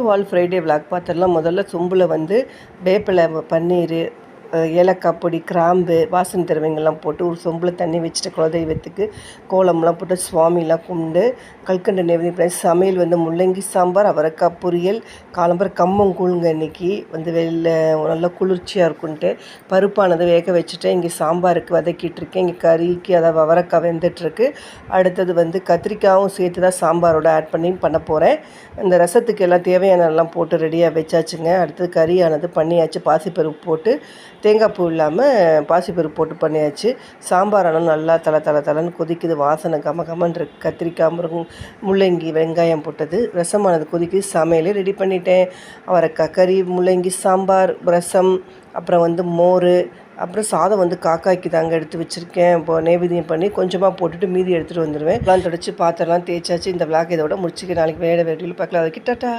வால் Friday vlog பார்த்துடலாம். முதல்ல சொம்பில் வந்து வேப்பிலை, பன்னீர், ஏலக்காய் பொடி, கிராம்பு, வாசனை திரவியங்கள்லாம் போட்டு ஒரு சொம்பில் தண்ணி வச்சுட்டு குலதெய்வத்துக்கு கோலம்லாம் போட்டு சுவாமிலாம் கும்பிட்டு கல்கண்டு நைவேத்தியம் பண்ணி சமையல் வந்து முள்ளங்கி சாம்பார், அவரைக்காய் பொரியல், காலம்பரம் கம்மங்கூழுங்க. இன்றைக்கி வந்து நல்லா குளிர்ச்சியாக இருக்குன்ட்டு பருப்பானதை வேக வச்சுட்டேன். இங்கே சாம்பாருக்கு வதக்கிட்டுருக்கேன். இங்கே கறிக்கு அதாவது அவரைக்காய் வெந்துட்டுருக்கு. அடுத்தது வந்து கத்திரிக்காயும் சேர்த்து தான் சாம்பாரோட ஆட் பண்ண போகிறேன். இந்த ரசத்துக்கு எல்லாம் தேவையானதெல்லாம் போட்டு ரெடியாக வச்சாச்சுங்க. அடுத்தது கறியானது பண்ணியாச்சு. பாசிப்பருப்பு போட்டு தேங்காய் பூ இல்லாமல் பாசிப்பருப்பு போட்டு பண்ணியாச்சு. சாம்பாரானும் நல்லா தலை கொதிக்குது. வாசனை கமகமன்னு இருக்கு. கத்திரிக்காய், முள்ளங்கி, வெங்காயம் போட்டது. ரசமானது கொதிக்குது. சமையலே ரெடி பண்ணிட்டேன். அவரைக்காய் கறி, முள்ளங்கி சாம்பார், ரசம், அப்புறம் வந்து மோர், அப்புறம் சாதம் வந்து காக்காய்க்கு தாங்க எடுத்து வச்சுருக்கேன். இப்போ நைவேத்தியம் பண்ணி கொஞ்சமாக போட்டுட்டு மீதி எடுத்துகிட்டு வந்துடுவேன். எல்லாம் தொடச்சி பாத்திரம்லாம் தேய்ச்சாச்சு. இந்த விளாக் இதோட முடிச்சுக்க. நாளைக்கு வேறு வீடியோவில் பார்க்கலாம். அதுக்கு டாட்டா.